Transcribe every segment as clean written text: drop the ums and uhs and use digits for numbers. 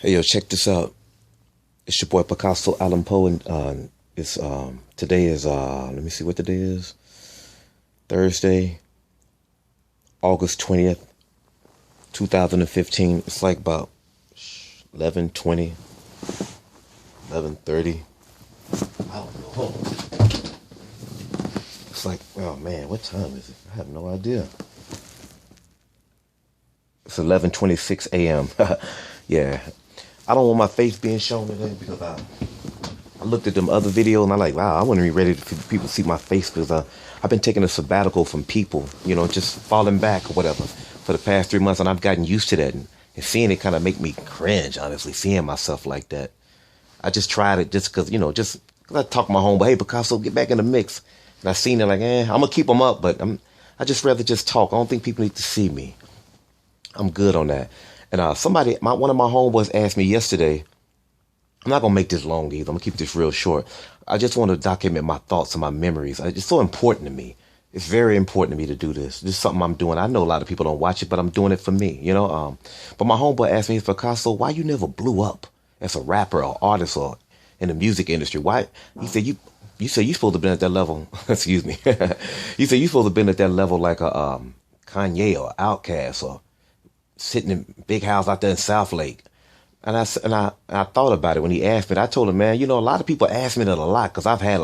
Hey yo, check this out. It's your boy Pikahsso Allen Poe, and it's today is let me see what the day is. Thursday, August 20th, 2015. It's like about 11:20, 11:30. I don't know. It's like, oh man, what time is it? I have no idea. It's 11:26 a.m. Yeah. I don't want my face being shown today because I looked at them other videos and I'm like, wow, I wouldn't be ready for people to see my face because I've been taking a sabbatical from people, just falling back or whatever for the past 3 months, and I've gotten used to that, and seeing it kind of make me cringe, honestly, seeing myself like that. I just tried it just because, just cause I talk to my homeboy, hey, Pikahsso, get back in the mix. And I seen it like, I'm going to keep them up, but I just rather just talk. I don't think people need to see me. I'm good on that. And one of my homeboys asked me yesterday, I'm not going to make this long either. I'm going to keep this real short. I just want to document my thoughts and my memories. It's so important to me. It's very important to me to do this. This is something I'm doing. I know a lot of people don't watch it, but I'm doing it for me, But my homeboy asked me, Pikahsso, why you never blew up as a rapper or artist or in the music industry? Why? He said, you say you supposed to have been at that level. Excuse me. You say you supposed to have been at that level like a Kanye or Outkast or sitting in a big house out there in South Lake. And I thought about it when he asked me. I told him, man, a lot of people ask me that a lot because I've had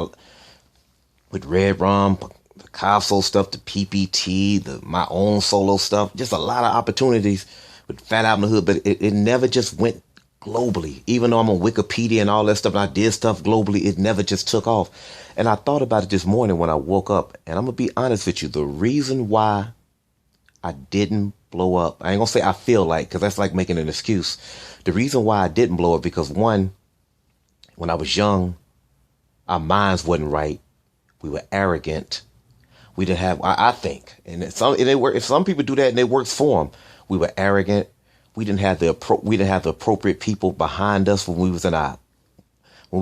with Red Rum, the Pikahsso stuff, the PPT, my own solo stuff, just a lot of opportunities with Fat Out in the Hood, but it never just went globally. Even though I'm on Wikipedia and all that stuff, and I did stuff globally, it never just took off. And I thought about it this morning when I woke up, and I'm going to be honest with you. The reason why I didn't blow up, I ain't gonna say I feel like, because that's like making an excuse. The reason why I didn't blow up because, one, when I was young, our minds wasn't right. We were arrogant. We didn't have, I think, and if some people do that and it works for them, we were arrogant. We didn't have the appropriate people behind us when we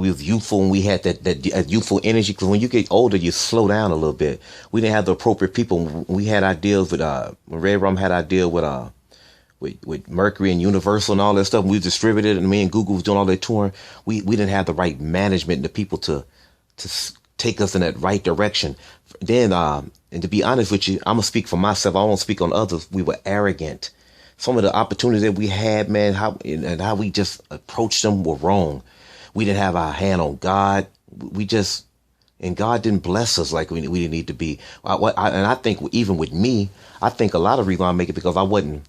was youthful and we had that youthful energy. Because when you get older, you slow down a little bit. We didn't have the appropriate people. We had ideas with when Red Rum had idea with Mercury and Universal and all that stuff. We distributed, and me and Google was doing all that touring. We didn't have the right management and the people to take us in that right direction. Then and to be honest with you, I'm gonna speak for myself. I won't speak on others. We were arrogant. Some of the opportunities that we had, man, how we just approached them were wrong. We didn't have our hand on God. And God didn't bless us like we didn't need to be. And I think even with me, I think a lot of reason I make it because I wasn't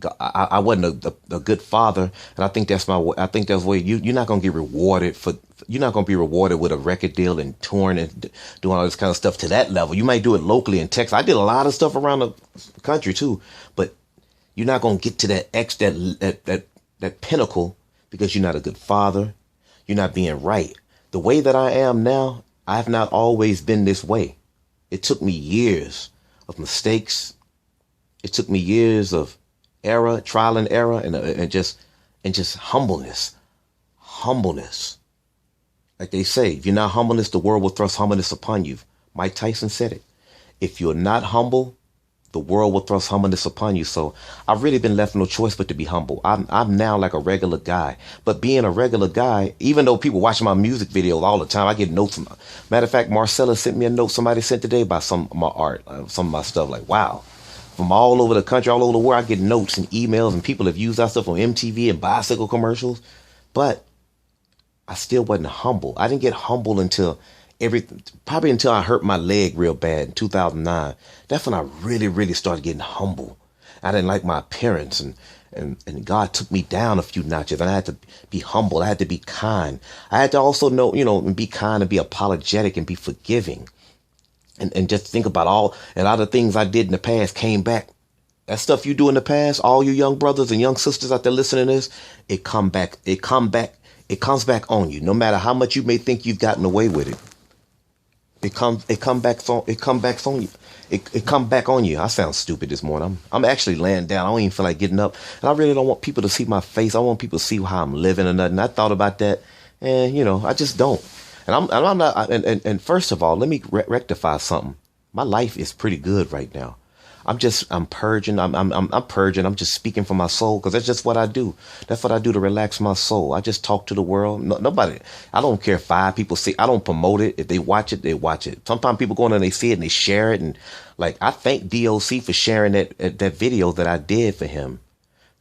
a good father. And I think that's where you're not going to get rewarded you're not going to be rewarded with a record deal and touring and doing all this kind of stuff to that level. You might do it locally in Texas. I did a lot of stuff around the country too, but you're not going to get to that pinnacle because you're not a good father. You're not being right. The way that I am now, I have not always been this way. It took me years of mistakes. It took me years of trial and error, and just humbleness. Humbleness. Like they say, if you're not humbleness, the world will thrust humbleness upon you. Mike Tyson said it. If you're not humble, the world will thrust humbleness upon you. So I've really been left no choice but to be humble. I'm now like a regular guy. But being a regular guy, even though people watch my music videos all the time, I get notes. Matter of fact, Marcella sent me a note somebody sent today about some of my art, some of my stuff. Like, wow. From all over the country, all over the world, I get notes and emails, and people have used that stuff on MTV and bicycle commercials. But I still wasn't humble. I didn't get humble until probably until I hurt my leg real bad in 2009. That's when I really, really started getting humble. I didn't like my appearance, and God took me down a few notches, and I had to be humble. I had to be kind. I had to also know, and be kind and be apologetic and be forgiving, and just think about a lot of things I did in the past came back. That stuff you do in the past, all you young brothers and young sisters out there listening to this, it comes back on you. No matter how much you may think you've gotten away with it. It comes back on you. It come back on you. I sound stupid this morning. I'm actually laying down. I don't even feel like getting up. And I really don't want people to see my face. I want people to see how I'm living or nothing. I thought about that, and I just don't. And I'm not. And first of all, let me rectify something. My life is pretty good right now. I'm purging. I'm purging. I'm just speaking for my soul because that's just what I do. That's what I do to relax my soul. I just talk to the world. No, nobody, I don't care if 5 people see, I don't promote it. If they watch it, they watch it. Sometimes people go in and they see it and they share it. And like, I thank DOC for sharing that video that I did for him.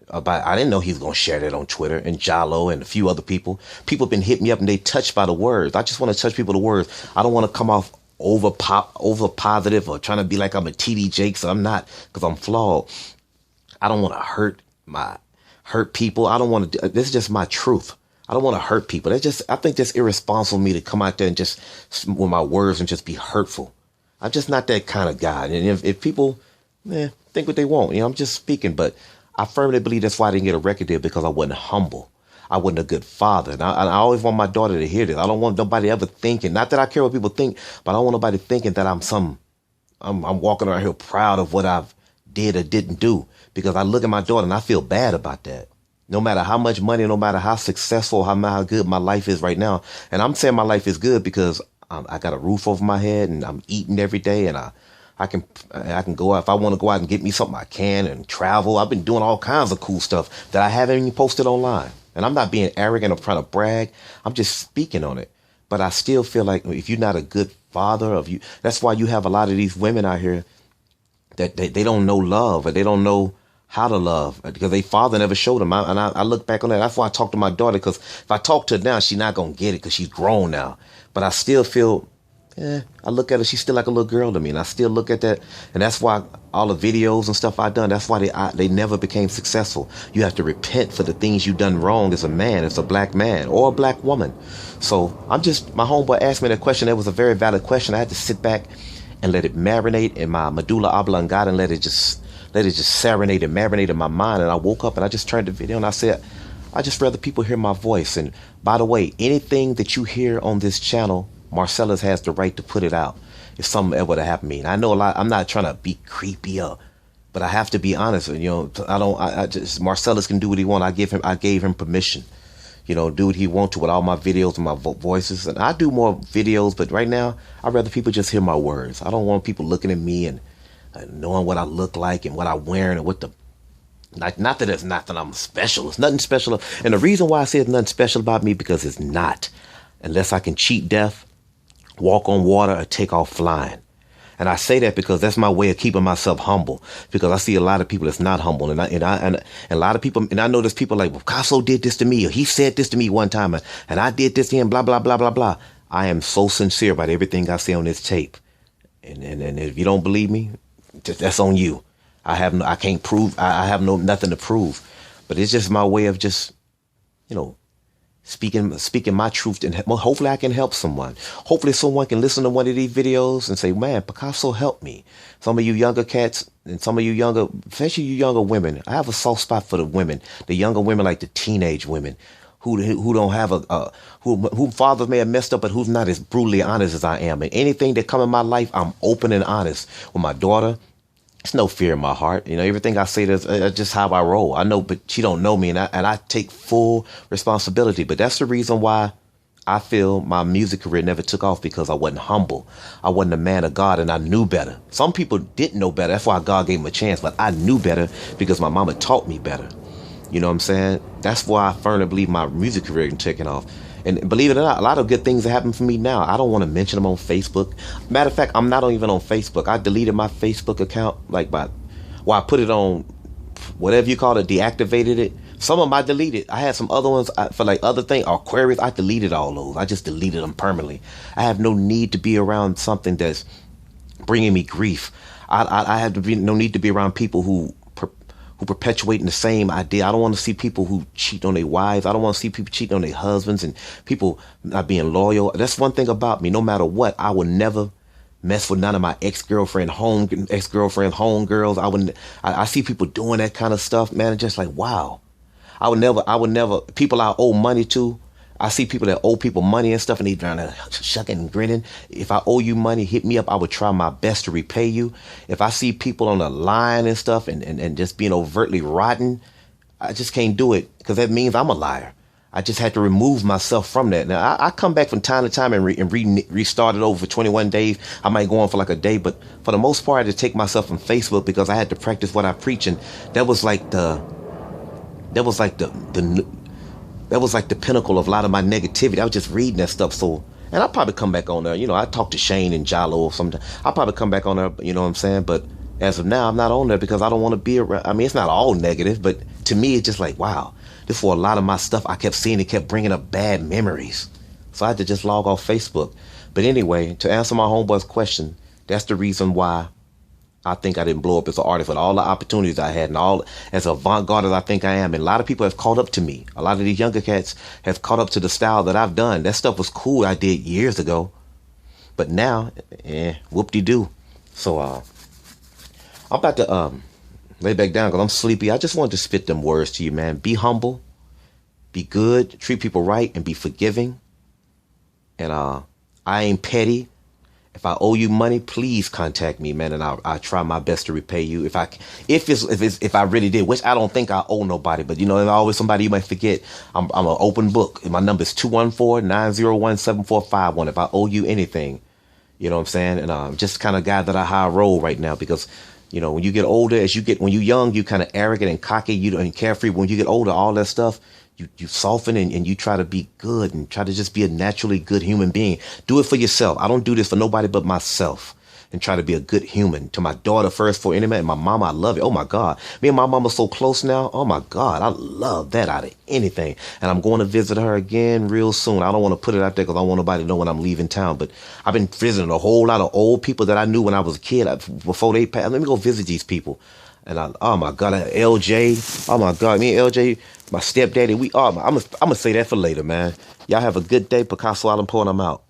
About, I didn't know he was going to share that on Twitter, and Jalo and a few other people. People have been hitting me up and they touched by the words. I just want to touch people the words. I don't want to come off over positive or trying to be like I'm a TD Jakes. I'm not, because I'm flawed. I don't want to hurt people. I don't want to, this is just my truth. I don't want to hurt people. That's just, I think that's irresponsible of me to come out there and just with my words and just be hurtful. I'm just not that kind of guy. And if people think what they want, I'm just speaking, but I firmly believe that's why I didn't get a record deal, because I wasn't humble. I wasn't a good father. And I always want my daughter to hear this. I don't want nobody ever thinking, not that I care what people think, but I don't want nobody thinking that I'm walking around here proud of what I've did or didn't do, because I look at my daughter and I feel bad about that. No matter how much money, no matter how successful, how good my life is right now. And I'm saying my life is good because I got a roof over my head and I'm eating every day, and I can go out. If I want to go out and get me something, I can, and travel. I've been doing all kinds of cool stuff that I haven't even posted online. And I'm not being arrogant or trying to brag. I'm just speaking on it. But I still feel like if you're not a good father, that's why you have a lot of these women out here that they don't know love, or they don't know how to love, because their father never showed them. I look back on that. That's why I talk to my daughter, because if I talk to her now, she's not going to get it because she's grown now. But I still feel, I look at her, she's still like a little girl to me. And I still look at that. And that's why all the videos and stuff I've done, that's why they never became successful. You have to repent for the things you've done wrong as a man, as a black man or a black woman. So my homeboy asked me that question. That was a very valid question. I had to sit back and let it marinate in my medulla oblongata and let it just serenade and marinate in my mind. And I woke up and I just turned the video and I said, I just rather people hear my voice. And by the way, anything that you hear on this channel, Marcellus has the right to put it out if something ever to happen to me. And I know a lot, I'm not trying to be creepy but I have to be honest. Marcellus can do what he wants. I gave him permission, do what he wants to with all my videos and my voices. And I do more videos, but right now I'd rather people just hear my words. I don't want people looking at me and knowing what I look like and what I'm wearing and not that it's not that I'm special. It's nothing special. And the reason why I say it's nothing special about me, because it's not, unless I can cheat death, walk on water, or take off flying. And I say that because that's my way of keeping myself humble, because I see a lot of people that's not humble. And a lot of people, and I know there's people like, well, Pikahsso did this to me, or he said this to me one time, and I did this to him, blah, blah, blah, blah, blah. I am so sincere about everything I say on this tape. And if you don't believe me, that's on you. I can't prove, I have nothing to prove, but it's just my way of just, speaking my truth, and hopefully I can help someone. Hopefully someone can listen to one of these videos and say, man, Pikahsso helped me. Some of you younger cats and some of you younger, especially you younger women, I have a soft spot for the women, the younger women, like the teenage women who don't have who fathers may have messed up, but who's not as brutally honest as I am. And anything that come in my life, I'm open and honest. With my daughter, it's no fear in my heart. Everything I say, that's just how I roll. I know, but she don't know me, and I take full responsibility. But that's the reason why I feel my music career never took off, because I wasn't humble. I wasn't a man of God, and I knew better. Some people didn't know better. That's why God gave them a chance. But I knew better because my mama taught me better. You know what I'm saying? That's why I firmly believe my music career can take off. And believe it or not, a lot of good things that happen for me now, I don't want to mention them on Facebook. Matter of fact, I'm not even on Facebook. I deleted my Facebook account I put it on whatever you call it, deactivated it. Some of them I deleted. I had some other ones for like other things or queries. I deleted all those. I just deleted them permanently. I have no need to be around something that's bringing me grief. I have no need to be around people who perpetuating the same idea. I don't want to see people who cheat on their wives. I don't want to see people cheating on their husbands and people not being loyal. That's one thing about me. No matter what, I would never mess with none of my ex-girlfriend homegirls. I see people doing that kind of stuff, man. It's just like, wow. I would never, people I owe money to, I see people that owe people money and stuff, and they down there shucking and grinning. If I owe you money, hit me up. I would try my best to repay you. If I see people on the line and stuff and just being overtly rotten, I just can't do it, because that means I'm a liar. I just had to remove myself from that. Now, I come back from time to time and, restart it over for 21 days. I might go on for like a day, but for the most part, I had to take myself from Facebook because I had to practice what I preach. And that was like the pinnacle of a lot of my negativity. I was just reading that stuff. So, and I'll probably come back on there. You know, I talk to Shane and Jalo or something. I'll probably come back on there, you know what I'm saying? But as of now, I'm not on there because I don't want to be around. I mean, it's not all negative, but to me, it's just like, wow, this for a lot of my stuff I kept seeing, it kept bringing up bad memories. So I had to just log off Facebook. But anyway, to answer my homeboy's question, that's the reason why I think I didn't blow up as an artist with all the opportunities I had and all as avant-garde as I think I am. And a lot of people have caught up to me. A lot of these younger cats have caught up to the style that I've done. That stuff was cool I did years ago. But now, whoop-de-doo. So, I'm about to lay back down because I'm sleepy. I just wanted to spit them words to you, man. Be humble, be good, treat people right, and be forgiving. And I ain't petty. If I owe you money, please contact me, man, and I'll try my best to repay you. If I really did, which I don't think I owe nobody, but you know, there's always somebody you might forget. I'm an open book. My number is 214-901-7451. If I owe you anything, you know what I'm saying? And I'm just kind of guy that I high roll right now because, you know, when you get older, when you're young, you kind of arrogant and cocky, and carefree. When you get older, all that stuff, you soften and you try to be good and try to just be a naturally good human being. Do it for yourself. I don't do this for nobody but myself, and try to be a good human. To my daughter first, for anybody, and my mama, I love it. Oh my God. Me and my mama so close now. Oh my God. I love that out of anything. And I'm going to visit her again real soon. I don't want to put it out there because I don't want nobody to know when I'm leaving town. But I've been visiting a whole lot of old people that I knew when I was a kid before they passed. Let me go visit these people. And oh my God, LJ. Oh my God, me and LJ, my stepdaddy, I'm gonna say that for later, man. Y'all have a good day. Pikahsso, I'm pouring them out.